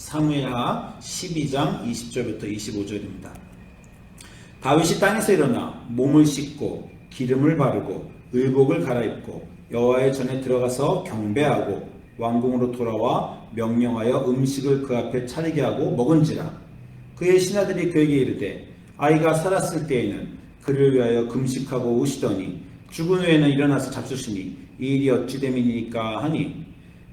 사무엘하 12장 20절부터 25절입니다. 다윗이 땅에서 일어나 몸을 씻고 기름을 바르고 의복을 갈아입고 여호와의 전에 들어가서 경배하고 왕궁으로 돌아와 명령하여 음식을 그 앞에 차리게 하고 먹은지라. 그의 신하들이 그에게 이르되 아이가 살았을 때에는 그를 위하여 금식하고 우시더니 죽은 후에는 일어나서 잡수시니 이 일이 어찌 됨이니까 하니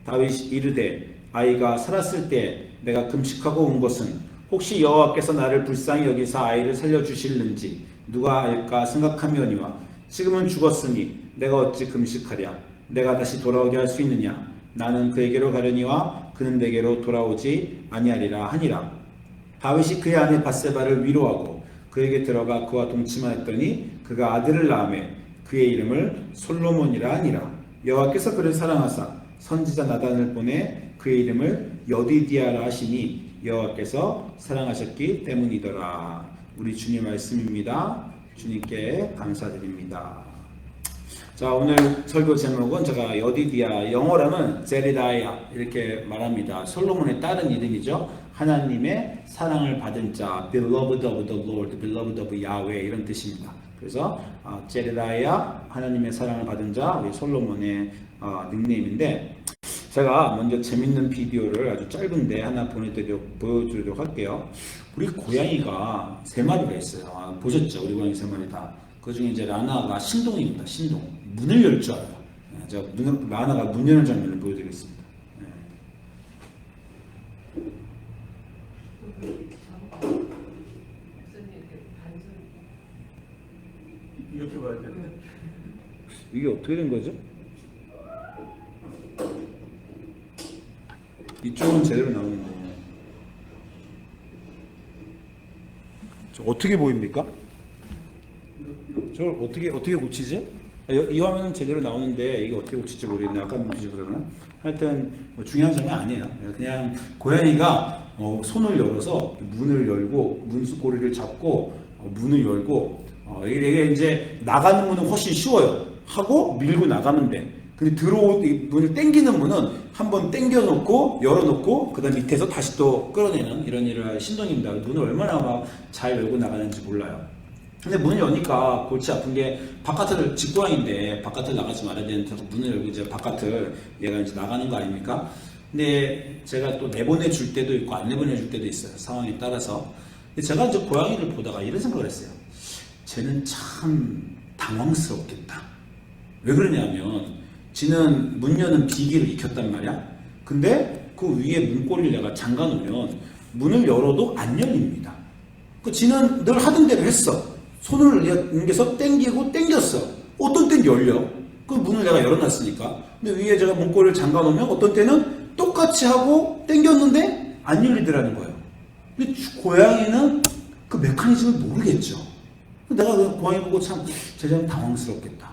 다윗이 이르되 아이가 살았을 때 내가 금식하고 온 것은 혹시 여호와께서 나를 불쌍히 여기사 아이를 살려주실는지 누가 알까 생각하며니와 지금은 죽었으니 내가 어찌 금식하랴. 내가 다시 돌아오게 할 수 있느냐. 나는 그에게로 가려니와 그는 내게로 돌아오지 아니하리라 하니라. 다윗이 그의 아내 밧세바를 위로하고 그에게 들어가 그와 동침하였더니 그가 아들을 낳으매 그의 이름을 솔로몬이라 하니라. 여호와께서 그를 사랑하사 선지자 나단을 보내 그의 이름을 여디디아라 하시니 여호와께서 사랑하셨기 때문이더라. 우리 주님 말씀입니다. 주님께 감사드립니다. 자, 오늘 설교 제목은 제가 여디디아, 영어로는 제리다야 이렇게 말합니다. 솔로몬의 딸은 이름이죠. 하나님의 사랑을 받은 자, beloved of the Lord, beloved of Yahweh 이런 뜻입니다. 그래서 제리다야, 하나님의 사랑을 받은 자, 우리 솔로몬의 닉네임인데, 제가 먼저 재밌는 비디오를 아주 짧은데 하나 보여드리도록 할게요. 우리 고양이가 3마리가 있어요. 보셨죠? 우리 고양이 3마리 다. 그 중에 이제 라나가 신동입니다. 신동. 문을 열 줄 알아요. 제가 라나가 문 여는 장면을 보여드리겠습니다. 이렇게 봐야 돼. 이게 어떻게 된 거죠? 이쪽은 제대로 나오는데 저 어떻게 보입니까? 저걸 어떻게 고치지? 이 화면은 제대로 나오는데 이게 어떻게 고칠지 모르겠네. 아까 보시죠 그러면. 하여튼 뭐 중요한 점이 아니에요. 그냥 고양이가 손을 열어서 문을 열고 문고리를 잡고 문을 열고 이게 이제 나가는 문은 훨씬 쉬워요. 하고 밀고 나가면 돼. 근데 문을 당기는 문은 한번 당겨놓고 열어놓고 그 다음 밑에서 다시 또 끌어내는 이런 일을 할 신동입니다. 문을 얼마나 막 잘 열고 나가는지 몰라요. 근데 문을 여니까 골치 아픈 게 바깥을 집고양인데 바깥을 나가지 말아야 되는데 문을 열고 이제 바깥을 얘가 이제 나가는 거 아닙니까? 근데 제가 또 내보내줄 때도 있고 안 내보내줄 때도 있어요. 상황에 따라서. 근데 제가 이제 고양이를 보다가 이런 생각을 했어요. 쟤는 참 당황스럽겠다. 왜 그러냐면 지는 문 여는 비기를 익혔단 말이야. 근데 그 위에 문고리를 내가 잠가 놓으면 문을 열어도 안 열립니다. 그 지는 늘 하던 대로 했어. 손을 옮겨서 당겼어. 어떤 때는 열려. 그 문을 내가 열어놨으니까. 근데 위에 제가 문고리를 잠가 놓으면 어떤 때는 똑같이 하고 당겼는데 안 열리더라는 거예요. 근데 고양이는 그 메커니즘을 모르겠죠. 내가 그 고양이 보고 참 쟤는 당황스럽겠다.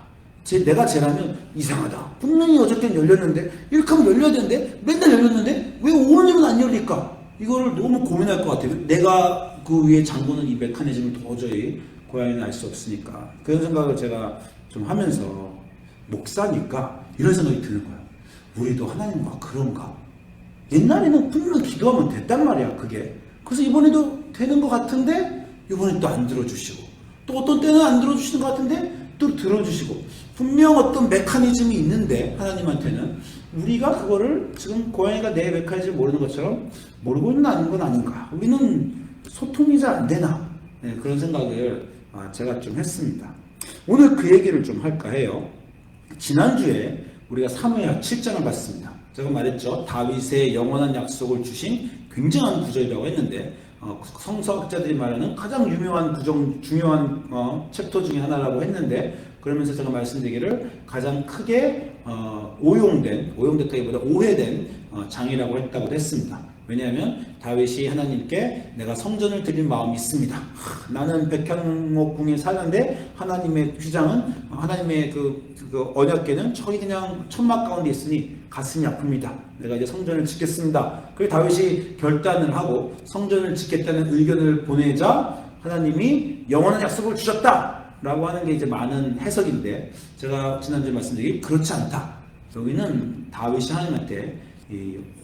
내가 쟤라면 이상하다. 분명히 어저께는 열렸는데 이렇게 하면 열려야 되는데 맨날 열렸는데 왜 오늘은 안 열릴까? 이거를 너무 고민할 것 같아요. 내가 그 위에 잠그는 이 메커니즘을 도저히 고양이는 알 수 없으니까. 그런 생각을 제가 좀 하면서 목사니까 이런 생각이 드는 거야. 우리도 하나님과 그런가? 옛날에는 분명 기도하면 됐단 말이야 그게. 그래서 이번에도 되는 것 같은데 이번에 또 안 들어주시고 또 어떤 때는 안 들어주시는 것 같은데 또 들어주시고 분명 어떤 메커니즘이 있는데 하나님한테는 우리가 그거를 지금 고양이가 내 메커니즘을 모르는 것처럼 모르고 있는 건 아닌가. 우리는 소통이 잘 안 되나. 네, 그런 생각을 제가 좀 했습니다. 오늘 그 얘기를 좀 할까 해요. 지난주에 우리가 사무엘 7장을 봤습니다. 제가 말했죠. 다윗의 영원한 약속을 주신 굉장한 구절이라고 했는데 성서학자들이 말하는 가장 유명한 중요한 챕터 중에 하나라고 했는데 그러면서 제가 말씀드리기를 가장 크게 오용됐다기보다 오해된 장이라고 했다고 했습니다. 왜냐하면 다윗이 하나님께 내가 성전을 드릴 마음이 있습니다. 나는 백향목궁에 사는데 하나님의 휘장은 하나님의 그 언약궤는 저기 그냥 천막 가운데 있으니 가슴이 아픕니다. 내가 이제 성전을 짓겠습니다. 그래서 다윗이 결단을 하고 성전을 짓겠다는 의견을 보내자 하나님이 영원한 약속을 주셨다 라고 하는 게 이제 많은 해석인데 제가 지난주에 말씀드린 그렇지 않다. 여기는 다윗이 하나님한테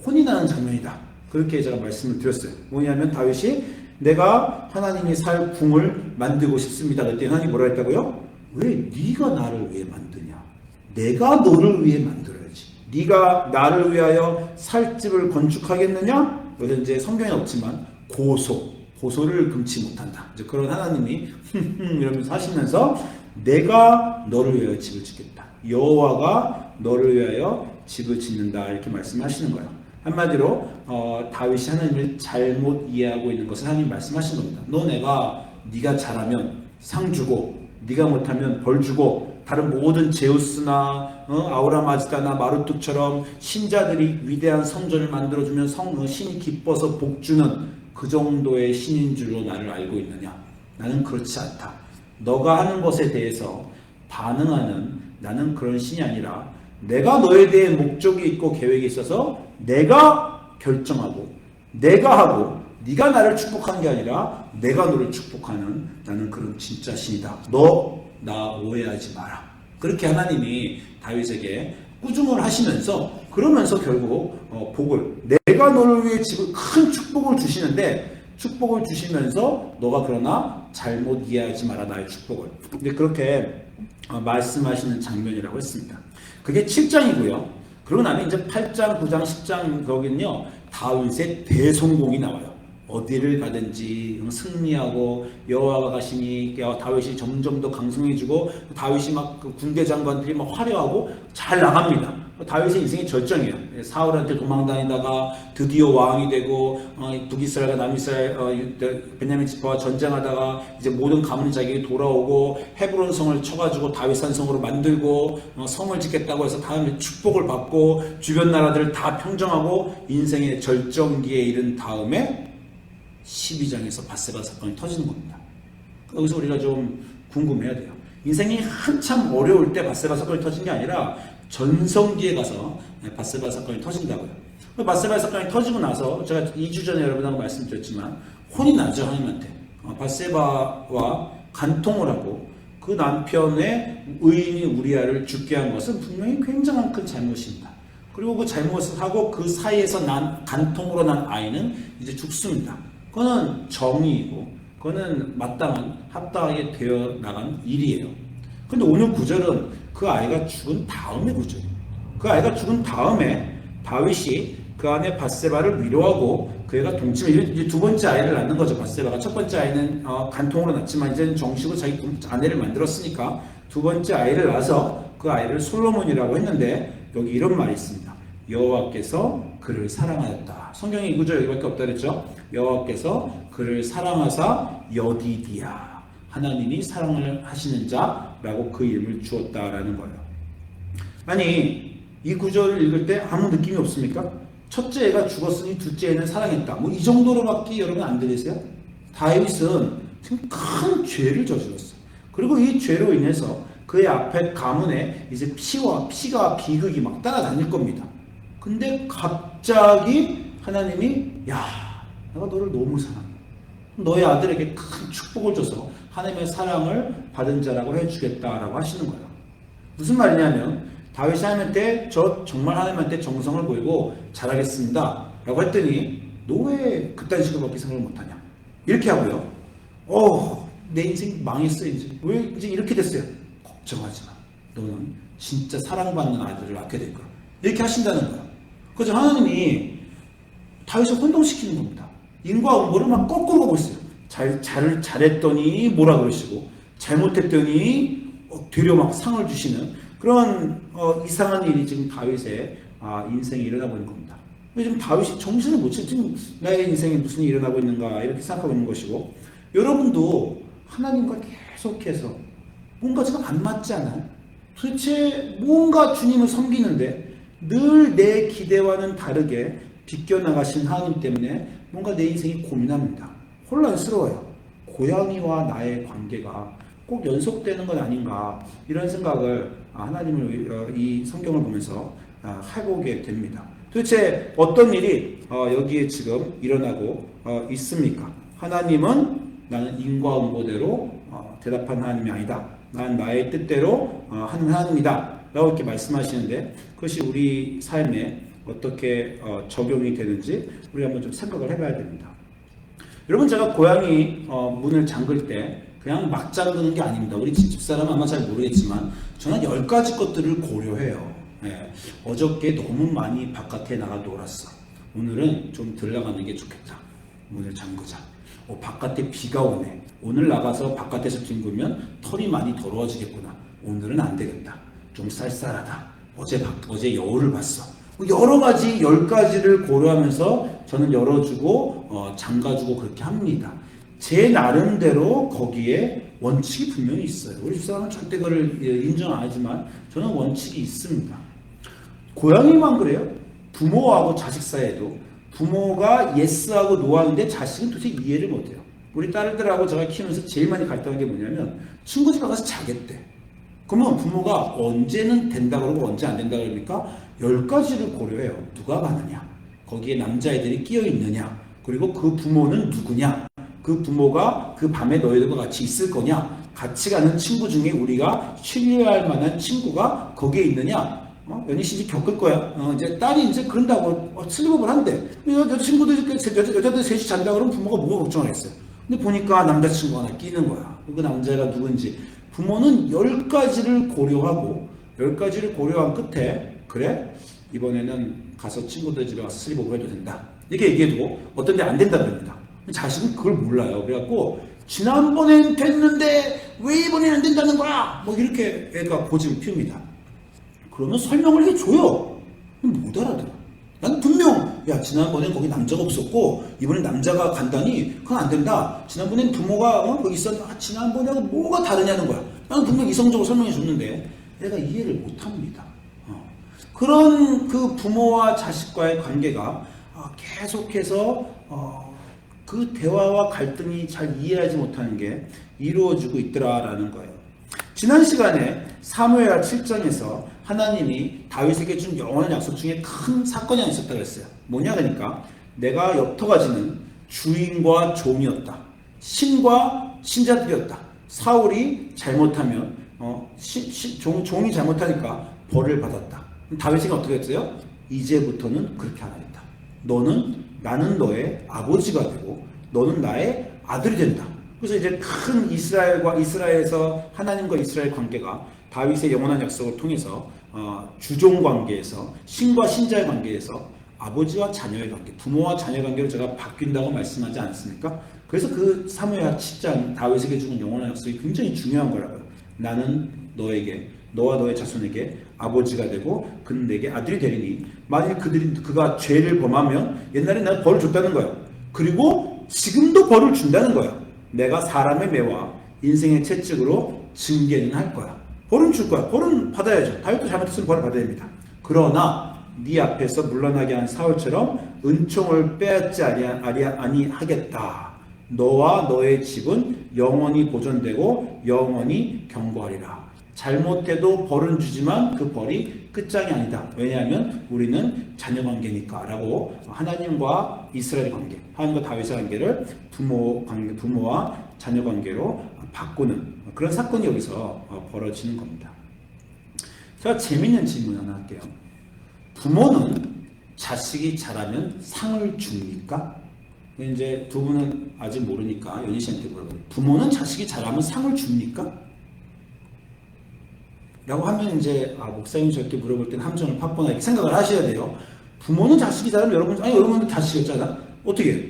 혼이 나는 장면이다. 그렇게 제가 말씀을 드렸어요. 뭐냐면 다윗이 내가 하나님이 살 궁을 만들고 싶습니다. 그때 하나님이 뭐라 했다고요? 왜 네가 나를 위해 만드냐? 내가 너를 위해 만들어야지. 네가 나를 위하여 살 집을 건축하겠느냐? 여기 이제 성경에 없지만 고소를 금치 못한다. 이제 그런 하나님이 이러면서 하시면서 내가 너를 위하여 집을 짓겠다. 여호와가 너를 위하여 집을 짓는다. 이렇게 말씀하시는 거예요. 한마디로 다윗이 하나님을 잘못 이해하고 있는 것을 하나님 말씀하신 겁니다. 네가 잘하면 상 주고 네가 못하면 벌 주고 다른 모든 제우스나 아우라마즈다나 마르뚝처럼 신자들이 위대한 성전을 만들어주면 신이 기뻐서 복주는 그 정도의 신인 줄로 나를 알고 있느냐? 나는 그렇지 않다. 너가 하는 것에 대해서 반응하는 나는 그런 신이 아니라 내가 너에 대해 목적이 있고 계획이 있어서 내가 결정하고 내가 하고 네가 나를 축복하는 게 아니라 내가 너를 축복하는 나는 그런 진짜 신이다. 너 나 오해하지 마라. 그렇게 하나님이 다윗에게 꾸중을 하시면서 그러면서 결국 복을 내가 너를 위해 지금 큰 축복을 주시는데 축복을 주시면서 너가 그러나 잘못 이해하지 마라 나의 축복을. 근데 그렇게 말씀하시는 장면이라고 했습니다. 그게 7장이고요. 그러고 나면 이제 8장, 9장, 10장 거기는요 다윗의 대성공이 나와요. 어디를 가든지 승리하고 여호와가 가시니 다윗이 점점 더 강성해지고 다윗이 막 그 군대 장관들이 막 화려하고 잘 나갑니다. 다윗의 인생이 절정이에요. 사울한테 도망다니다가 드디어 왕이 되고 북이스라엘과 남이스라엘 베냐민 지파와 전쟁하다가 이제 모든 가문이 자기에게 돌아오고 헤브론 성을 쳐가지고 다윗 산성으로 만들고 성을 짓겠다고 해서 다음에 축복을 받고 주변 나라들을 다 평정하고 인생의 절정기에 이른 다음에 12장에서 밧세바 사건이 터지는 겁니다. 여기서 우리가 좀 궁금해야 돼요. 인생이 한참 어려울 때 밧세바 사건이 터진 게 아니라 전성기에 가서 밧세바 사건이 터진다고요. 밧세바 사건이 터지고 나서 제가 2주 전에 여러분하고 말씀드렸지만 혼이 나죠. 하나님한테. 밧세바와 간통을 하고 그 남편의 의인이 우리아를 죽게 한 것은 분명히 굉장한 큰 잘못입니다. 그리고 그 잘못을 하고 그 사이에서 간통으로 난 아이는 이제 죽습니다. 그거는 정의이고 그거는 마땅한 합당하게 되어 나간 일이에요. 근데 오늘 구절은 그 아이가 죽은 다음의 구절이에요. 그 아이가 죽은 다음에 다윗이 그 안에 밧세바를 위로하고 그 애가 동침해 이제 두 번째 아이를 낳는 거죠. 밧세바가 첫 번째 아이는 간통으로 낳지만 이제는 정식으로 자기 아내를 만들었으니까 두 번째 아이를 낳아서 그 아이를 솔로몬이라고 했는데 여기 이런 말이 있습니다. 여호와께서 그를 사랑하였다. 성경에 이 구절 여기밖에 없다 그랬죠. 여호와께서 그를 사랑하사 여디디야. 하나님이 사랑을 하시는 자라고 그 이름을 주었다라는 거예요. 아니 이 구절을 읽을 때 아무 느낌이 없습니까? 첫째 애가 죽었으니 둘째 애는 사랑했다. 뭐 이 정도로밖에 여러분 안 들리세요? 다윗은 지금 큰 죄를 저질렀어요. 그리고 이 죄로 인해서 그의 앞에 가문에 이제 피가 비극이 막 따라다닐 겁니다. 근데 갑자기 하나님이 내가 너를 너무 사랑해. 너의 아들에게 큰 축복을 줘서 하나님의 사랑을 받은 자라고 해주겠다라고 하시는 거예요. 무슨 말이냐면 다윗이 하나님한테 저 정말 하나님한테 정성을 보이고 잘하겠습니다 라고 했더니 너 왜 그딴 식으로밖에 생각을 못하냐 이렇게 하고요. 내 인생 망했어 이제 왜 이제 이렇게 됐어요. 걱정하지 마. 너는 진짜 사랑받는 아들을 낳게 될 거야. 이렇게 하신다는 거야. 그래서 하나님이 다윗을 혼동시키는 겁니다. 인과 음보를 막 거꾸로 가고 있어요. 잘했더니 뭐라 그러시고 잘못했더니 되려 막 상을 주시는 그런 이상한 일이 지금 다윗의 인생에 일어나고 있는 겁니다. 지금 다윗이 정신을 못 차려. 지금 나의 인생에 무슨 일이 일어나고 있는가 이렇게 생각하고 있는 것이고 여러분도 하나님과 계속해서 뭔가 지금 안 맞지 않아요? 도대체 뭔가 주님을 섬기는데 늘 내 기대와는 다르게 비껴나가신 하나님 때문에 뭔가 내 인생이 고민합니다. 혼란스러워요. 고양이와 나의 관계가 꼭 연속되는 건 아닌가 이런 생각을 하나님을 이 성경을 보면서 해보게 됩니다. 도대체 어떤 일이 여기에 지금 일어나고 있습니까? 하나님은 나는 인과응보대로 대답한 하나님이 아니다. 난 나의 뜻대로 하는 하나님이다 라고 이렇게 말씀하시는데 그것이 우리 삶에 어떻게 적용이 되는지 우리 한번 좀 생각을 해봐야 됩니다. 여러분 제가 고양이 문을 잠글 때 그냥 막 잠그는 게 아닙니다. 우리 집사람 아마 잘 모르겠지만 저는 10가지 것들을 고려해요. 예. 어저께 너무 많이 바깥에 나가 놀았어. 오늘은 좀 덜 나가는 게 좋겠다. 문을 잠그자. 바깥에 비가 오네. 오늘 나가서 바깥에서 뒹구면 털이 많이 더러워지겠구나. 오늘은 안 되겠다. 좀 쌀쌀하다. 어제 여울을 봤어. 여러 가지 10가지를 고려하면서 저는 열어주고 잠가주고 그렇게 합니다. 제 나름대로 거기에 원칙이 분명히 있어요. 우리 집사람은 절대 그걸 인정 안 하지만 저는 원칙이 있습니다. 고양이만 그래요. 부모하고 자식 사이에도 부모가 예스하고 노하는데 자식은 도대체 이해를 못해요. 우리 딸들하고 제가 키우면서 제일 많이 갈등한 게 뭐냐면 친구 집에 가서 자겠대. 그러면 부모가 언제는 된다 그러고 언제 안 된다 그러니까 10가지를 고려해요. 누가 가느냐, 거기에 남자애들이 끼어 있느냐, 그리고 그 부모는 누구냐, 그 부모가 그 밤에 너희들과 같이 있을 거냐, 같이 가는 친구 중에 우리가 신뢰할 만한 친구가 거기에 있느냐. 연희 씨 이제 겪을 거야. 이제 딸이 이제 그런다고 슬립업을 한대. 여자들 셋이 잔다 그러면 부모가 뭐가 걱정하겠어요. 근데 보니까 남자친구가 하나 끼는 거야. 그 남자가 누군지. 부모는 10가지를 고려하고 10가지를 고려한 끝에 그래? 이번에는 가서 친구들 집에 가서 슬립업을 해도 된다. 이렇게 얘기해도 어떤 데 안 된다 그럽니다. 자식은 그걸 몰라요. 그래갖고 지난번엔 됐는데 왜 이번엔 안 된다는 거야? 뭐 이렇게 애가 고집을 피웁니다. 그러면 설명을 해줘요. 못 알아들어. 난 분명 야 지난번엔 거기 남자가 없었고 이번엔 남자가 간다니 그건 안 된다. 지난번엔 부모가 거기 있었는데 지난번하고 뭐가 다르냐는 거야. 나는 분명 이성적으로 설명해 줬는데 애가 이해를 못합니다. 그런 그 부모와 자식과의 관계가 계속해서 그 대화와 갈등이 잘 이해하지 못하는 게 이루어지고 있더라라는 거예요. 지난 시간에 사무엘하 7장에서 하나님이 다윗에게 준 영원한 약속 중에 큰 사건이 하나 있었다고 했어요. 뭐냐 그러니까 내가 엽터가지는 주인과 종이었다. 신과 신자들이었다. 사울이 잘못하면 종이 잘못하니까 벌을 받았다. 다윗이 어떻게 했어요? 이제부터는 그렇게 안 하겠다. 나는 너의 아버지가 되고 너는 나의 아들이 된다. 그래서 이제 큰 이스라엘에서 하나님과 이스라엘 관계가 다윗의 영원한 약속을 통해서 주종 관계에서 신과 신자의 관계에서 아버지와 자녀의 관계, 부모와 자녀의 관계로 제가 바뀐다고 말씀하지 않습니까? 그래서 그 사무엘하 7장 다윗에게 주는 영원한 약속이 굉장히 중요한 거라고요. 나는 너에게 너와 너의 자손에게 아버지가 되고 그는 내게 아들이 되리니 만일 그가 죄를 범하면 옛날에 내가 벌을 줬다는 거야. 그리고 지금도 벌을 준다는 거야. 내가 사람의 매와 인생의 채찍으로 징계는 할 거야. 벌은 줄 거야. 벌은 받아야죠. 다윗도 잘못했으면 벌을 받아야 됩니다. 그러나 네 앞에서 물러나게 한 사울처럼 은총을 빼앗지 아니하겠다. 너와 너의 집은 영원히 보존되고 영원히 경고하리라. 잘못해도 벌은 주지만 그 벌이 끝장이 아니다. 왜냐하면 우리는 자녀관계니까 라고 하나님과 이스라엘 관계, 하나님과 다윗의 관계를 부모와 자녀관계로 바꾸는 그런 사건이 여기서 벌어지는 겁니다. 제가 재밌는 질문 하나 할게요. 부모는 자식이 잘하면 상을 줍니까? 이제 두 분은 아직 모르니까 연희 씨한테 물어봐요. 부모는 자식이 잘하면 상을 줍니까? 라고 하면 이제 목사님 저렇게 물어볼 때는 함정을 팠구나 이렇게 생각을 하셔야 돼요. 부모는 자식이 잘하면 여러분도 자식이었잖아. 어떻게 해요?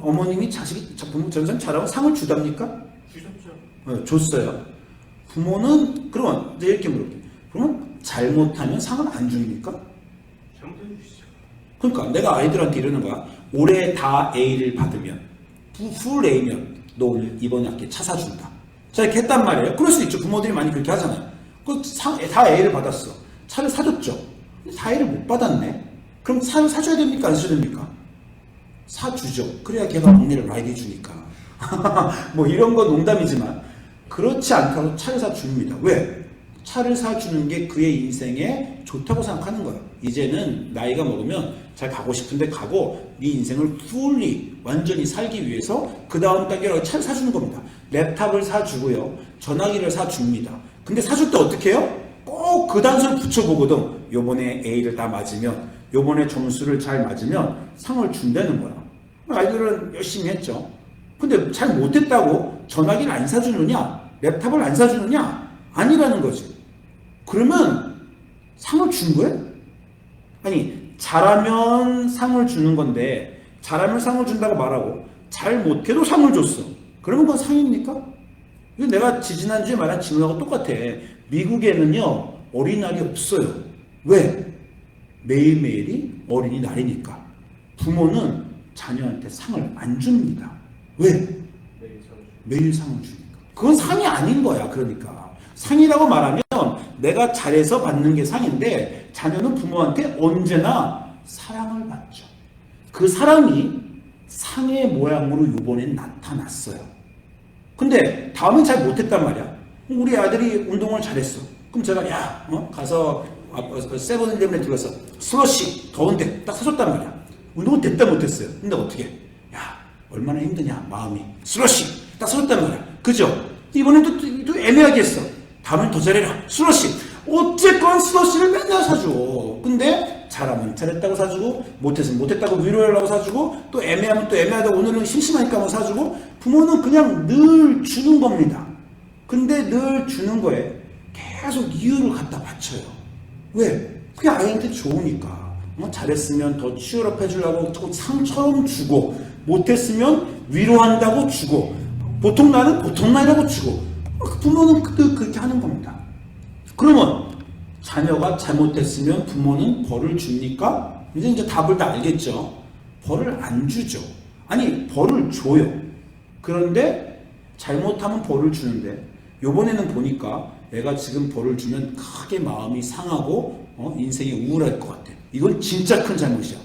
어머님이 전선 잘하면 상을 주답니까? 주셨죠. 줬어요. 부모는 그러면 이제 이렇게 물어볼게요. 그러면 잘못하면 상을 안 줍니까? 잘못해 주시죠. 그러니까 내가 아이들한테 이러는 거야. 올해 다 A를 받으면 풀 A면 너 오늘 이번 학기에 차 사준다. 자 이렇게 했단 말이에요. 그럴 수 있죠. 부모들이 많이 그렇게 하잖아요. 다 A를 받았어. 차를 사줬죠. 근데 다 A를 못 받았네. 그럼 차를 사줘야 됩니까? 안 사줘야 됩니까? 사주죠. 그래야 걔가 막내를 라이드 해주니까. 뭐 이런 건 농담이지만 그렇지 않다고 차를 사줍니다. 왜? 차를 사주는 게 그의 인생에 좋다고 생각하는 거예요. 이제는 나이가 먹으면 잘 가고 싶은데 가고 네 인생을 fully 완전히 살기 위해서 그 다음 단계로 차를 사주는 겁니다. 랩탑을 사주고요. 전화기를 사줍니다. 근데 사줄 때 어떻게 해요? 꼭 그 단서를 붙여보거든. 요번에 A를 다 맞으면 요번에 점수를 잘 맞으면 상을 준다는 거야. 아이들은 열심히 했죠. 근데 잘 못했다고 전화기를 안 사주느냐? 랩탑을 안 사주느냐? 아니라는 거지. 그러면 상을 준 거야? 아니, 잘하면 상을 주는 건데 잘하면 상을 준다고 말하고 잘 못해도 상을 줬어. 그러면 그건 상입니까? 이거 내가 지지난주에 말한 질문하고 똑같아. 미국에는요, 어린이날이 없어요. 왜? 매일매일이 어린이날이니까. 부모는 자녀한테 상을 안 줍니다. 왜? 매일 상을 주니까. 그건 상이 아닌 거야. 그러니까 상이라고 말하면 내가 잘해서 받는 게 상인데 자녀는 부모한테 언제나 사랑을 받죠. 그 사랑이 상의 모양으로 이번엔 나타났어요. 근데 다음엔 잘 못했단 말이야. 우리 아들이 운동을 잘했어. 그럼 제가 가서 세븐일레븐에 들어가서 슬러시 더운데 딱 사줬단 말이야. 운동은 됐다 못했어요. 근데 어떻게? 얼마나 힘드냐 마음이. 슬러시 딱 사줬단 말이야. 그죠? 이번엔 또 애매하게 했어. 다음엔 더 잘해라. 슬러시. 어쨌건 슬러시를 맨날 사줘. 근데 잘하면 잘했다고 사주고 못했으면 못했다고 위로하려고 사주고 또 애매하면 또 애매하다고 오늘은 심심하니까 뭐 사주고 부모는 그냥 늘 주는 겁니다. 근데 늘 주는 거에 계속 이유를 갖다 바쳐요. 왜? 그게 아이한테 좋으니까. 잘했으면 더 치열업 해주려고 상처럼 주고 못했으면 위로한다고 주고 보통 날은 보통 날이라고 주고 부모는 그렇게 하는 겁니다. 그러면 자녀가 잘못했으면 부모는 벌을 줍니까? 이제 답을 다 알겠죠. 벌을 안 주죠. 아니 벌을 줘요. 그런데 잘못하면 벌을 주는데 요번에는 보니까 애가 지금 벌을 주면 크게 마음이 상하고 인생이 우울할 것 같아. 이건 진짜 큰 잘못이야.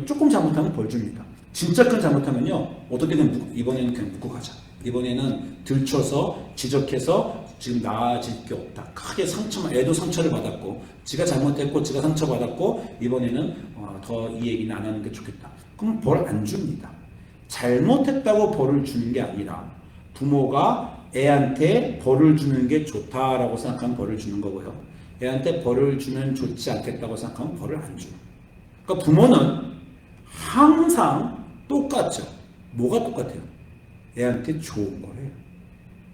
조금 잘못하면 벌 줍니다. 진짜 큰 잘못하면요 어떻게든 이번에는 그냥 묻고 가자. 이번에는 들춰서 지적해서 지금 나아질 게 없다. 크게 애도 상처를 받았고 지가 잘못했고 지가 상처받았고 이번에는 더 이 얘기는 안 하는 게 좋겠다. 그럼 벌 안 줍니다. 잘못했다고 벌을 주는 게 아니라 부모가 애한테 벌을 주는 게 좋다라고 생각하면 벌을 주는 거고요. 애한테 벌을 주면 좋지 않겠다고 생각하면 벌을 안 줘요. 그러니까 부모는 항상 똑같죠. 뭐가 똑같아요? 애한테 좋은 거예요.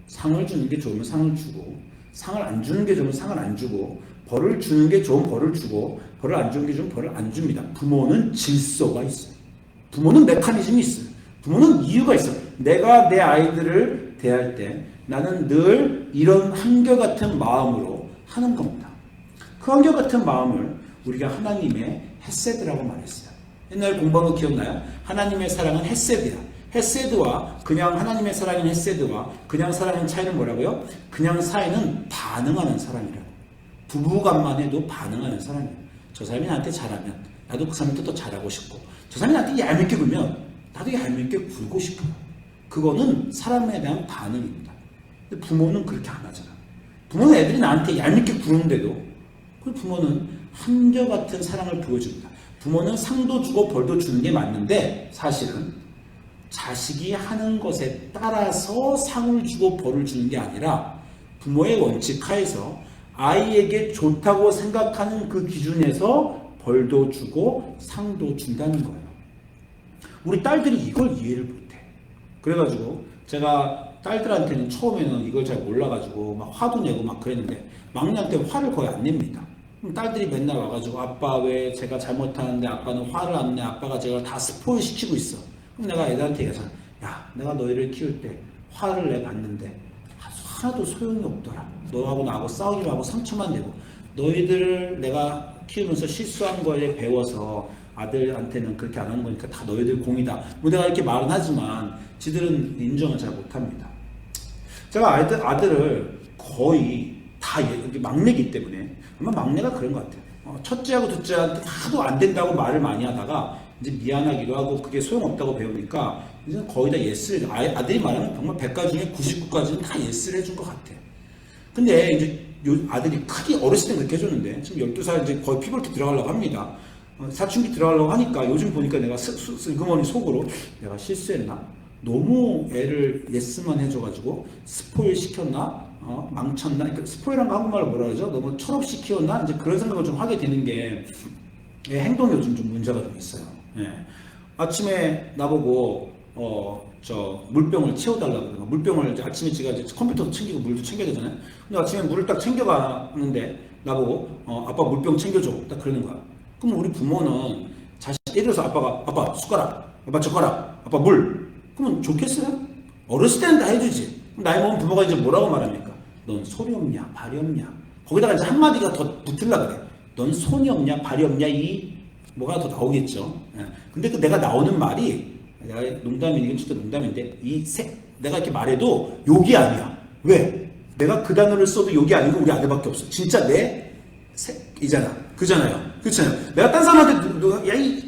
상을 주는 게 좋으면 상을 주고 상을 안 주는 게 좋으면 상을 안 주고 벌을 주는 게 좋으면 벌을 주고 벌을 안 주는 게 좋으면 벌을 안 줍니다. 부모는 질서가 있어요. 부모는 메커니즘이 있어요. 부모는 이유가 있어요. 내가 내 아이들을 대할 때 나는 늘 이런 한결같은 마음으로 하는 겁니다. 그 한결같은 마음을 우리가 하나님의 헤세드라고 말했어요. 옛날 공부한 거 기억나요? 하나님의 사랑은 헤세드야. 헤세드와 그냥 하나님의 사랑인 헤세드와 그냥 사랑인 차이는 뭐라고요? 그냥 사이는 반응하는 사람이라고. 부부간만 해도 반응하는 사람이에요. 저 사람이 나한테 잘하면 나도 그 사람한테 더 잘하고 싶고 저 사람이 나한테 얄밉게 굴면 나도 얄밉게 굴고 싶어요. 그거는 사람에 대한 반응입니다. 근데 부모는 그렇게 안 하잖아. 부모는 애들이 나한테 얄밉게 구는데도 그 부모는 한결같은 사랑을 보여줍니다. 부모는 상도 주고 벌도 주는 게 맞는데 사실은 자식이 하는 것에 따라서 상을 주고 벌을 주는 게 아니라 부모의 원칙 하에서 아이에게 좋다고 생각하는 그 기준에서 벌도 주고 상도 준다는 거예요. 우리 딸들이 이걸 이해를 못해. 그래가지고 제가 딸들한테는 처음에는 이걸 잘 몰라가지고 막 화도 내고 막 그랬는데 막내한테 화를 거의 안 냅니다. 그럼 딸들이 맨날 와가지고 아빠 왜 제가 잘못하는데 아빠는 화를 안 내? 아빠가 제가 다 스포일 시키고 있어. 그럼 내가 애들한테 얘기하잖아. 야, 내가 너희를 키울 때 화를 내봤는데 하나도 소용이 없더라. 너하고 나하고 싸우기만 하고 상처만 내고 너희들 내가 키우면서 실수한 거에 배워서 아들한테는 그렇게 안 하는 거니까 다 너희들 공이다. 뭐 내가 이렇게 말은 하지만 지들은 인정을 잘 못합니다. 제가 아들을 거의 다 막내기 때문에 아마 막내가 그런 것 같아요. 첫째하고 둘째한테 하도 안 된다고 말을 많이 하다가 이제 미안하기도 하고 그게 소용없다고 배우니까 이제 거의 다 예스를 아들이 말하면 정말 100가지 중에 99가지는 다 예스를 해준 것 같아. 근데 이제 아들이 크게 어렸을 때 그렇게 해줬는데 지금 12살 이제 거의 피벌티 들어가려고 합니다. 사춘기 들어가려고 하니까 요즘 보니까 내가 슬그머니 속으로 내가 실수했나? 너무 애를 예스만 해줘가지고 스포일 시켰나? 망쳤나? 그러니까 스포일한 거 한국말로 뭐라 그러죠? 너무 철없이 키웠나? 이제 그런 생각을 좀 하게 되는 게 예, 행동이 요즘 좀 문제가 좀 있어요. 예. 아침에 나보고 저 물병을 채워달라고 그러고 물병을 이제 아침에 제가 이제 컴퓨터도 챙기고 물도 챙겨야 되잖아요. 근데 아침에 물을 딱 챙겨가는데 나보고 아빠 물병 챙겨줘 딱 그러는 거야. 그럼 우리 부모는 자식 예를 들어서 아빠 숟가락, 아빠 젓가락, 아빠 물 그러면 좋겠어요? 어렸을 때는 다 해주지. 나이 먹은 부모가 이제 뭐라고 말합니까? 넌 소리 없냐 발이 없냐. 거기다가 이제 한마디가 더 붙으려고 그래. 넌 손이 없냐 발이 없냐 이 뭐가 더 나오겠죠. 예. 근데 그 내가 나오는 말이 내가 농담이 이건 진짜 농담인데 내가 이렇게 말해도 욕이 아니야. 왜? 내가 그 단어를 써도 욕이 아니고 우리 아들밖에 없어. 진짜 이잖아. 그잖아요. 그렇잖아요. 내가 딴 사람한테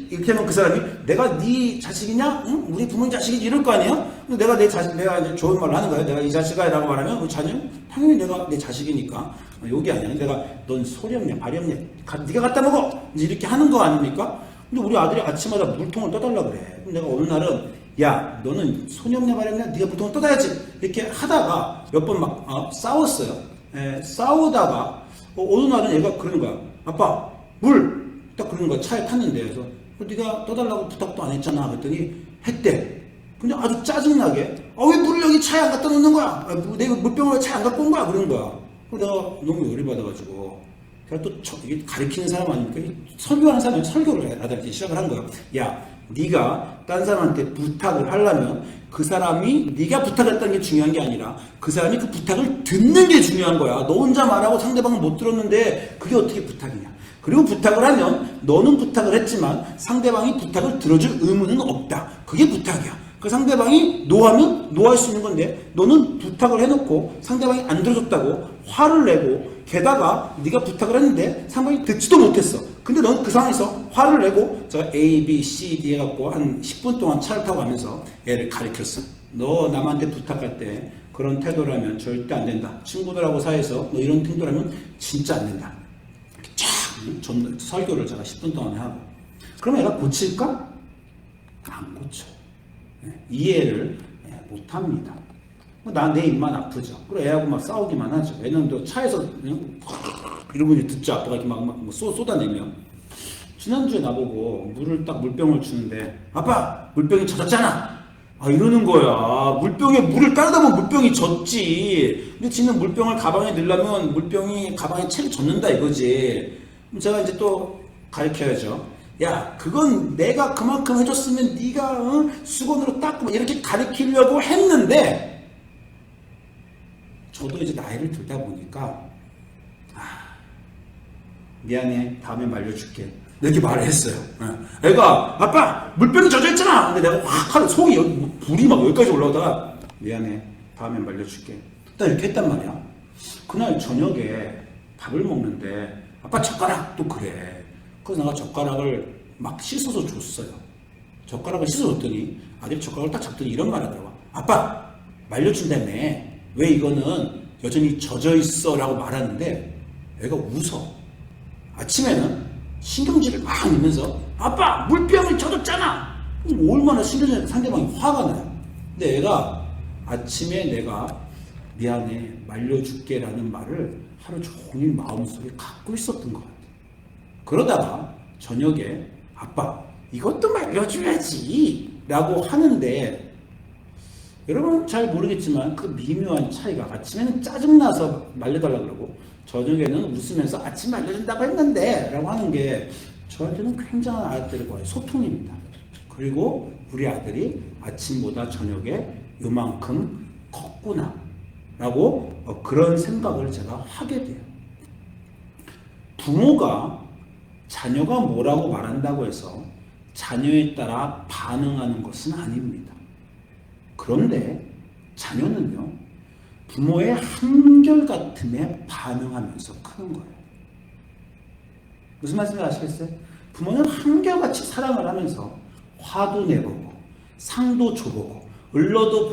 이렇게 하면 그 사람이 내가 네 자식이냐? 응? 우리 부모님 자식이지 이럴 거 아니야? 근데 내가 내 자식 내가 이제 좋은 말을 하는 거야. 내가 이 자식아라고 말하면 그 자녀는 당연히 내가 내 자식이니까 욕이 아니야. 내가 넌 소리 없냐 발이 없냐 네가 갖다 먹어 이제 이렇게 하는 거 아닙니까? 근데 우리 아들이 아침마다 물통을 떠달라 그래. 그럼 내가 어느 날은 야 너는 손이 없냐 발이 없냐 네가 물통을 떠다야지 이렇게 하다가 몇 번 막 싸웠어요. 싸우다가 어느 날은 얘가 그러는 거야. 아빠 물 딱 그러는 거야. 차에 탔는데 그래서 네가 떠달라고 부탁도 안 했잖아 그랬더니 했대. 근데 아주 짜증나게 왜 물을 여기 차에 안 갖다 놓는 거야? 내가 물병을 차에 안 갖고 온 거야? 그러는 거야. 내가 너무 열이 받아가지고 제가 또 이게 가르치는 사람 아닙니까? 설교하는 사람이 설교를 아들한테 시작을 한 거야. 야 네가 딴 사람한테 부탁을 하려면 그 사람이 네가 부탁했다는 게 중요한 게 아니라 그 사람이 그 부탁을 듣는 게 중요한 거야. 너 혼자 말하고 상대방은 못 들었는데 그게 어떻게 부탁이냐. 그리고 부탁을 하면 너는 부탁을 했지만 상대방이 부탁을 들어줄 의무는 없다. 그게 부탁이야. 그 상대방이 노하면 노할 수 있는 건데 너는 부탁을 해놓고 상대방이 안 들어줬다고 화를 내고 게다가 네가 부탁을 했는데 상대방이 듣지도 못했어. 근데 넌 그 상황에서 화를 내고 제가 A, B, C, D 해갖고 한 10분 동안 차를 타고 가면서 얘를 가르쳤어. 너 남한테 부탁할 때 그런 태도라면 절대 안 된다. 친구들하고 사이에서 너 이런 태도라면 진짜 안 된다. 설교를 제가 10분 동안 하고 그러면 얘가 고칠까? 안 고쳐. 이해를 못합니다. 내 입만 아프죠. 그리고 애하고 막 싸우기만 하죠. 애는 또 차에서 이러고 듣죠. 아빠가 이렇게 막 쏟아내면. 지난주에 나보고 물병을 주는데 아빠 물병이 젖었잖아. 이러는 거야. 물병에 물을 따르다 보면 물병이 젖지. 근데 지는 물병을 가방에 넣으려면 물병이 가방에 채로 젖는다 이거지. 그럼 제가 이제 또 가르쳐야죠. 야, 그건 내가 그만큼 해줬으면 네가 수건으로 닦고 이렇게 가르치려고 했는데 저도 이제 나이를 들다 보니까 미안해 다음에 말려줄게 이렇게 말을 했어요. 애가 아빠 물병이 젖어있잖아. 근데 내가 확 하는 속이 불이 막 여기까지 올라오다가 미안해 다음에 말려줄게 딱 이렇게 했단 말이야. 그날 저녁에 밥을 먹는데 아빠 젓가락도 그래. 그래서 내가 젓가락을 막 씻어서 줬어요. 젓가락을 씻어줬더니 아들이 젓가락을 딱 잡더니 이런 말 하더라고. 아빠 말려준다며 왜 이거는 여전히 젖어있어 라고 말하는데 애가 웃어. 아침에는 신경질을 막 내면서 아빠 물병이 젖었잖아. 얼마나 신경질 상대방이 화가 나요. 근데 애가 아침에 내가 미안해 말려줄게 라는 말을 하루 종일 마음속에 갖고 있었던 것 같아요. 그러다가 저녁에 아빠 이것도 말려줘야지 라고 하는데 여러분 잘 모르겠지만 그 미묘한 차이가 아침에는 짜증나서 말려달라고 그러고 저녁에는 웃으면서 아침 말려준다고 했는데 라고 하는 게 저한테는 굉장한 아들과의 소통입니다. 그리고 우리 아들이 아침보다 저녁에 요만큼 컸구나 라고 그런 생각을 제가 하게 돼요. 부모가 자녀가 뭐라고 말한다고 해서 자녀에 따라 반응하는 것은 아닙니다. 그런데 자녀는요, 부모의 한결같음에 반응하면서 크는 거예요. 무슨 말씀인지 아시겠어요? 부모는 한결같이 사랑을 하면서 화도 내보고 상도 줘보고 을러도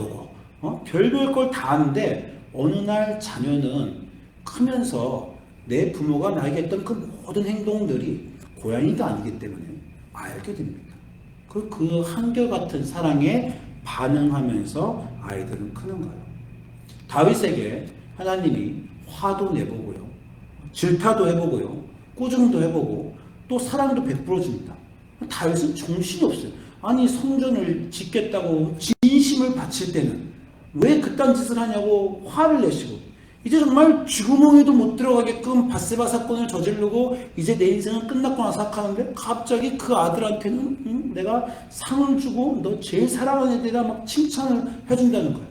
보고 별별 걸 다 하는데 어느 날 자녀는 크면서 내 부모가 나에게 했던 그 모든 행동들이 고양이가 아니기 때문에 알게 됩니다. 그 한결같은 사랑에 반응하면서 아이들은 크는 거예요. 다윗에게 하나님이 화도 내보고요, 질타도 해보고요, 꾸중도 해보고 또 사랑도 베풀어 줍니다. 다윗은 정신이 없어요. 아니 성전을 짓겠다고 진심을 바칠 때는 왜 그딴 짓을 하냐고 화를 내시고 이제 정말 쥐구멍에도 못 들어가게끔 바세바 사건을 저지르고 이제 내 인생은 끝났구나 생각하는데 갑자기 그 아들한테는 내가 상을 주고 너 제일 사랑하는 애들이다 막 칭찬을 해준다는 거예요.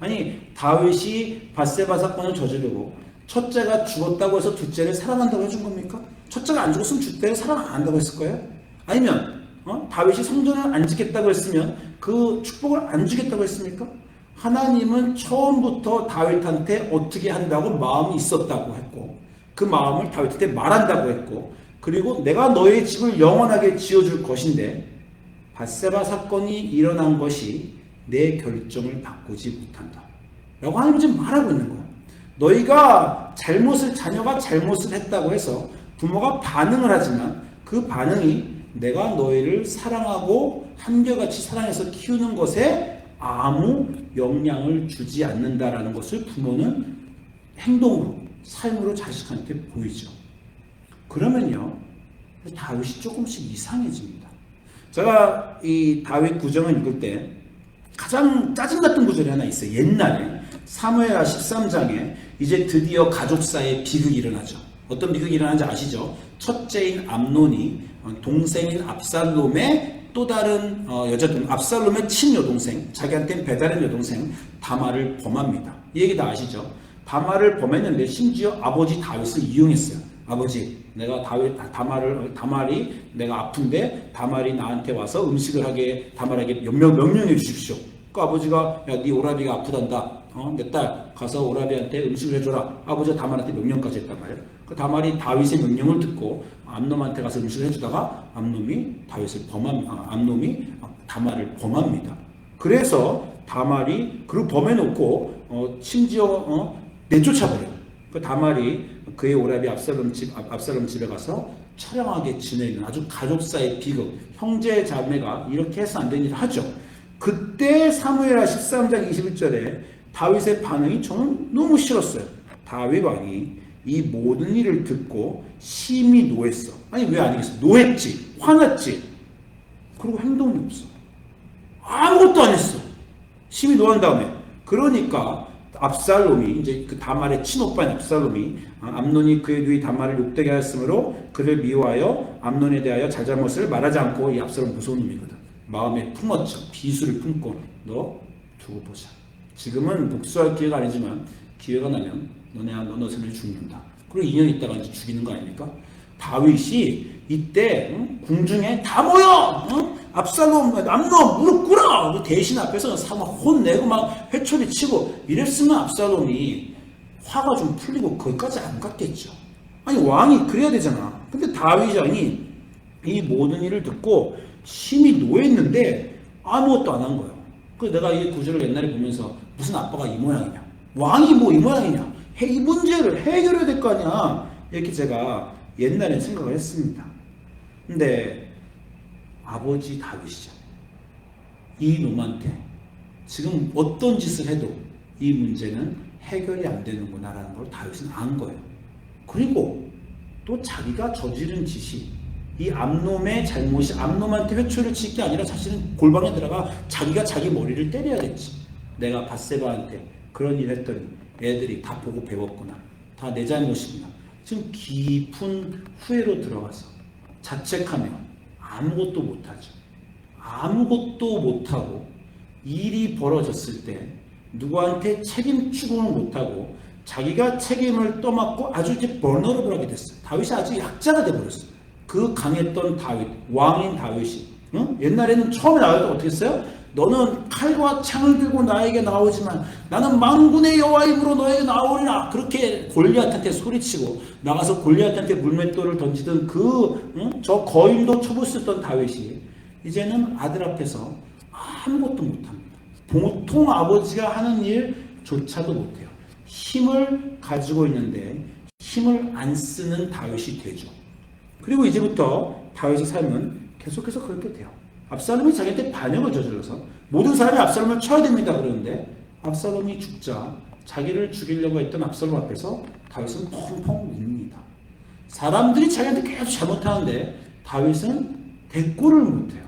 아니 다윗이 바세바 사건을 저지르고 첫째가 죽었다고 해서 둘째를 사랑한다고 해준 겁니까? 첫째가 안 죽었으면 둘째를 사랑 안 한다고 했을 거예요? 아니면 다윗이 성전을 안 짓겠다고 했으면 그 축복을 안 주겠다고 했습니까? 하나님은 처음부터 다윗한테 어떻게 한다고 마음이 있었다고 했고 그 마음을 다윗한테 말한다고 했고 그리고 내가 너의 집을 영원하게 지어줄 것인데 바세바 사건이 일어난 것이 내 결정을 바꾸지 못한다 라고 하나님은 지금 말하고 있는 거야. 너희가 자녀가 잘못을 했다고 해서 부모가 반응을 하지만 그 반응이 내가 너희를 사랑하고 한결같이 사랑해서 키우는 것에 아무 영향을 주지 않는다라는 것을 부모는 행동으로, 삶으로 자식한테 보이죠. 그러면요, 다윗이 조금씩 이상해집니다. 제가 이 다윗 구정을 읽을 때 가장 짜증났던 구절이 하나 있어요. 옛날에 사무엘하 13장에 이제 드디어 가족 사이에 비극이 일어나죠. 어떤 비극이 일어나는지 아시죠? 첫째인 암논이 동생인 압살롬의 또 다른 압살롬의 친여동생, 자기한테는 배다른 여동생 다말을 범합니다. 이 얘기 다 아시죠? 다말을 범했는데 심지어 아버지 다윗을 이용했어요. 아버지, 내가 다말이 내가 아픈데 다말이 나한테 와서 음식을 하게 다말에게 명령해 주십시오. 그 아버지가 야, 네 오라비가 아프단다. 내 딸 가서 오라비한테 음식을 해줘라. 아버지가 다말한테 명령까지 했단 말이에요. 그 다말이 다윗의 명령을 듣고 암놈한테 가서 음식을 해주다가 암놈이 다말을 범합니다. 그래서 다말이 그를 범해놓고 심지어 내쫓아버려요. 그 다말이 그의 오라비 압살롬 집에 가서 처량하게 지내는 아주 가족사의 비극, 형제 자매가 이렇게 해서 안 되는 일을 하죠. 그때 사무엘하 13장 21절에 다윗의 반응이 저는 너무 싫었어요. 다윗 왕이 이 모든 일을 듣고 심히 노했어. 아니 왜 아니겠어? 노했지, 화났지. 그리고 행동이 없어. 아무것도 안 했어. 심히 노한 다음에 그러니까 압살롬이 이제 그 다말의 친오빠인 압살롬이 암논이 그의 누이 다말을 욕되게 하였으므로 그를 미워하여 암논에 대하여 잘잘못을 말하지 않고 이 압살롬 무서운 놈이거든. 마음에 품었죠. 비수를 품고 너 두고 보자. 지금은 복수할 기회가 아니지만 기회가 나면 너 손에 죽는다. 그리고 2년 있다가 이제 죽이는 거 아닙니까? 다윗이 이때 궁중에 다 모여! 압살롬, 암논 무릎 꿇어! 대신 앞에서 막 혼내고 막 회초리 치고 이랬으면 압살롬이 화가 좀 풀리고 거기까지 안 갔겠죠. 아니 왕이 그래야 되잖아. 근데 다윗 왕이 이 모든 일을 듣고 심히 노했는데 아무것도 안 한 거예요. 그래서 내가 이 구절을 옛날에 보면서 무슨 아빠가 이 모양이냐, 왕이 뭐 이 모양이냐, 이 문제를 해결해야 될 거 아니야, 이렇게 제가 옛날에 생각을 했습니다. 근데 아버지 다윗이죠. 이 놈한테 지금 어떤 짓을 해도 이 문제는 해결이 안 되는구나라는 걸 다윗은 안 거예요. 그리고 또 자기가 저지른 짓이 이 암놈의 잘못이 암놈한테 회초리를 칠 게 아니라 사실은 골방에 들어가 자기가 자기 머리를 때려야겠지. 내가 바세바한테 그런 일 했더니 애들이 다 보고 배웠구나. 다 내 잘못이구나. 지금 깊은 후회로 들어가서 자책하며 아무것도 못하죠. 아무것도 못하고 일이 벌어졌을 때 누구한테 책임 추궁을 못하고 자기가 책임을 떠맡고 아주 이제 버너러블하게 됐어요. 다윗이 아주 약자가 돼버렸어요. 그 강했던 다윗, 왕인 다윗이 옛날에는 처음에 나올 때 어떻게 했어요? 너는 칼과 창을 들고 나에게 나오지만 나는 만군의 여호와의 이름으로 너에게 나오리라. 그렇게 골리앗한테 소리치고 나가서 골리앗한테 물맷돌을 던지던 저 거인도 쳐볼 수 있던 다윗이 이제는 아들 앞에서 아무것도 못합니다. 보통 아버지가 하는 일조차도 못해요. 힘을 가지고 있는데 힘을 안 쓰는 다윗이 되죠. 그리고 이제부터 다윗의 삶은 계속해서 그렇게 돼요. 압살롬이 자기한테 반역을 저질러서 모든 사람이 압살롬을 쳐야 됩니다. 그러는데 압살롬이 죽자 자기를 죽이려고 했던 압살롬 앞에서 다윗은 펑펑 웁니다. 사람들이 자기한테 계속 잘못하는데 다윗은 대꾸를 못해요.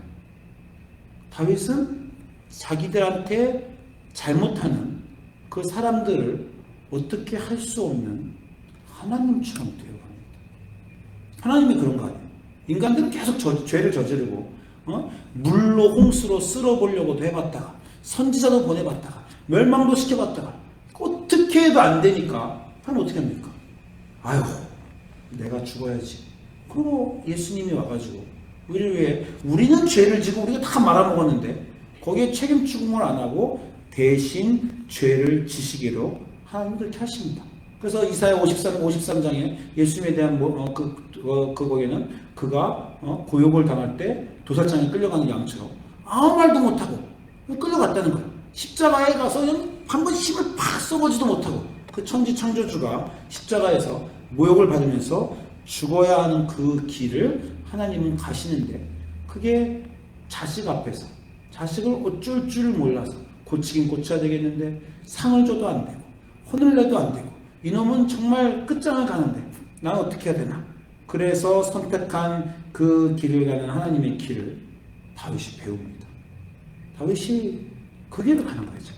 다윗은 자기들한테 잘못하는 그 사람들을 어떻게 할 수 없는 하나님처럼 되어갑니다. 하나님이 그런 거 아니에요. 인간들은 계속 죄를 저지르고 물로 홍수로 쓸어보려고도 해봤다가 선지자도 보내봤다가 멸망도 시켜봤다가 어떻게 해도 안 되니까 하나님 어떻게 합니까? 아유 내가 죽어야지. 그리고 예수님이 와가지고 우리를 위해 우리는 죄를 지고 우리가 다 말아먹었는데 거기에 책임 추궁을 안 하고 대신 죄를 지시기로 하나님 그렇게 하십니다. 그래서 이사야 53장에 예수님에 대한 거기에는 그가 고욕을 당할 때 도살장에 끌려가는 양처럼 아무 말도 못하고 끌려갔다는 거예요. 십자가에 가서 한 번 힘을 팍 써보지도 못하고 그 천지 창조주가 십자가에서 모욕을 받으면서 죽어야 하는 그 길을 하나님은 가시는데 그게 자식 앞에서 자식을 어쩔 줄 몰라서 고치긴 고쳐야 되겠는데 상을 줘도 안 되고 혼을 내도 안 되고 이놈은 정말 끝장을 가는데 나는 어떻게 해야 되나? 그래서 선택한 그 길을 가는 하나님의 길을 다윗이 배웁니다. 다윗이 그 길을 가는 거죠.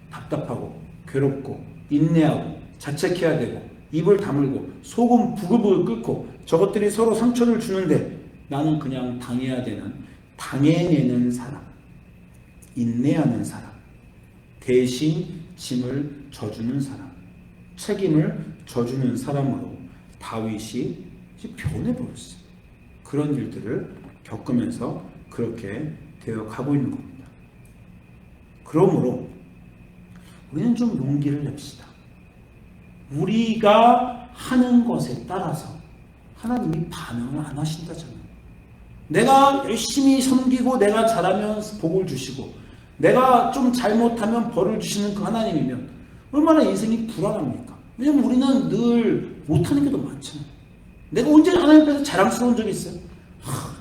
답답하고 괴롭고 인내하고 자책해야 되고 입을 다물고 속은 부글부글 끓고 저것들이 서로 상처를 주는데 나는 그냥 당해야 되는 당해내는 사람, 인내하는 사람, 대신 짐을 져주는 사람, 책임을 져주는 사람으로 다윗이 변해버렸어요. 그런 일들을 겪으면서 그렇게 되어 가고 있는 겁니다. 그러므로 우리는 좀 용기를 냅시다. 우리가 하는 것에 따라서 하나님이 반응을 안 하신다잖아요. 내가 열심히 섬기고 내가 잘하면 복을 주시고 내가 좀 잘못하면 벌을 주시는 그 하나님이면 얼마나 인생이 불안합니까? 왜냐면 우리는 늘 못하는 게 더 많잖아요. 내가 언제 하나님 앞에서 자랑스러운 적이 있어요?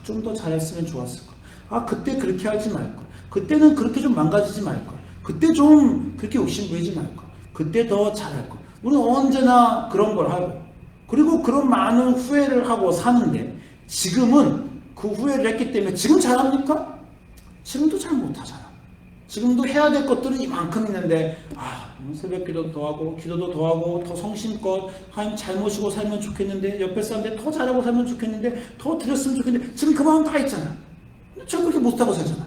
좀 더 잘했으면 좋았을 걸. 그때 그렇게 하지 말 걸. 그때는 그렇게 좀 망가지지 말 걸. 그때 좀 그렇게 욕심 부리지 말 걸. 그때 더 잘할 걸. 우리는 언제나 그런 걸 하고 그리고 그런 많은 후회를 하고 사는데 지금은 그 후회를 했기 때문에 지금 잘합니까? 지금도 잘 못하잖아. 지금도 해야 될 것들은 이만큼 있는데 새벽 기도도 더 하고 기도도 더 하고 더 성심껏 하나님 잘 모시고 살면 좋겠는데 옆에 사람들 더 잘하고 살면 좋겠는데 더 드렸으면 좋겠는데 지금 그 마음 다 있잖아. 전 그렇게 못하고 살잖아.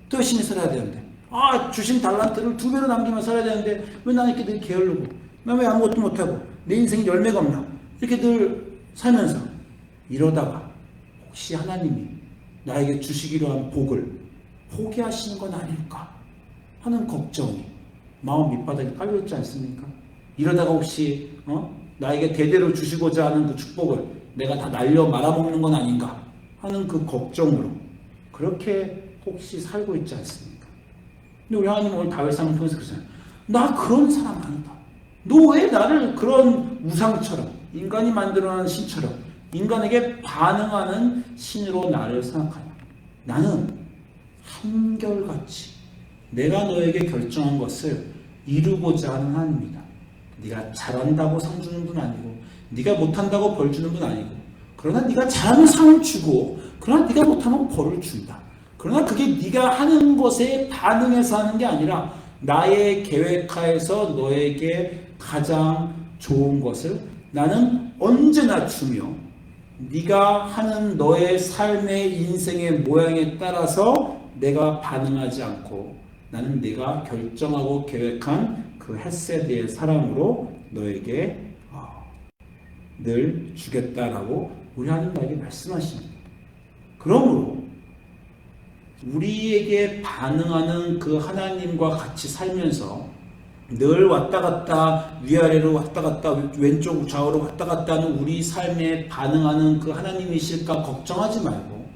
더 열심히 살아야 되는데 주신 달란트를 2배로 남기면 살아야 되는데 왜 나는 이렇게 늘 게으르고 나 왜 아무것도 못하고 내 인생에 열매가 없나 이렇게 늘 살면서 이러다가 혹시 하나님이 나에게 주시기로 한 복을 포기하시는 건 아닐까 하는 걱정이 마음 밑바닥에 깔려있지 않습니까? 이러다가 혹시 나에게 대대로 주시고자 하는 그 축복을 내가 다 날려 말아먹는 건 아닌가 하는 그 걱정으로 그렇게 혹시 살고 있지 않습니까? 근데 우리 하나님은 오늘 다윗상을 통해서 그러잖아요. 나 그런 사람 아니다. 너 왜 나를 그런 우상처럼 인간이 만들어낸 신처럼 인간에게 반응하는 신으로 나를 생각하냐. 나는 한결같이 내가 너에게 결정한 것을 이루고자 하는 하나님이다. 네가 잘한다고 상 주는 분 아니고 네가 못한다고 벌 주는 분 아니고 그러나 네가 잘하면 상을 주고 그러나 네가 못하면 벌을 준다. 그러나 그게 네가 하는 것에 반응해서 하는 게 아니라 나의 계획하에서 너에게 가장 좋은 것을 나는 언제나 주며 네가 하는 너의 삶의 인생의 모양에 따라서 내가 반응하지 않고 나는 네가 결정하고 계획한 그 헷세드의 사람으로 너에게 늘 주겠다라고 우리 하나님 나에게 말씀하십니다. 그러므로 우리에게 반응하는 그 하나님과 같이 살면서 늘 왔다 갔다 위아래로 왔다 갔다 왼쪽 좌우로 왔다 갔다 하는 우리 삶에 반응하는 그 하나님이실까 걱정하지 말고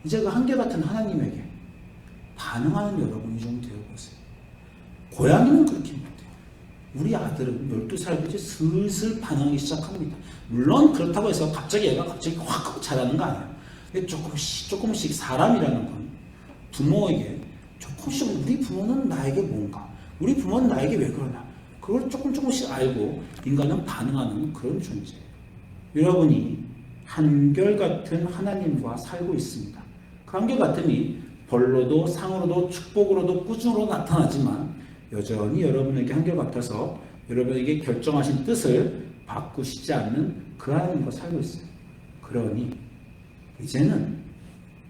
이제 그 한결같은 하나님에게 반응하는 여러분이 좀 되어보세요. 고양이는 그렇게 못해요. 우리 아들은 12살 이제 슬슬 반응하기 시작합니다. 물론 그렇다고 해서 얘가 갑자기 확 잘하는 거 아니에요. 근데 조금씩 사람이라는 건 부모에게 조금씩 우리 부모는 나에게 뭔가 우리 부모는 나에게 왜 그러나 그걸 조금씩 알고 인간은 반응하는 그런 존재예요. 여러분이 한결같은 하나님과 살고 있습니다. 그 한결같음이 벌로도 상으로도 축복으로도 꾸준으로 나타나지만 여전히 여러분에게 한결같아서 여러분에게 결정하신 뜻을 바꾸시지 않는 그 하나님과 살고 있어요. 그러니 이제는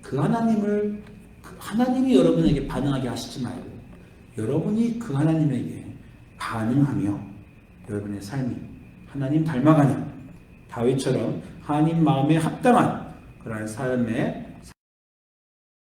그 하나님이 여러분에게 반응하게 하시지 말고 여러분이 그 하나님에게 반응하며 여러분의 삶이 하나님 닮아가는 다윗처럼 하나님 마음에 합당한 그러한 삶의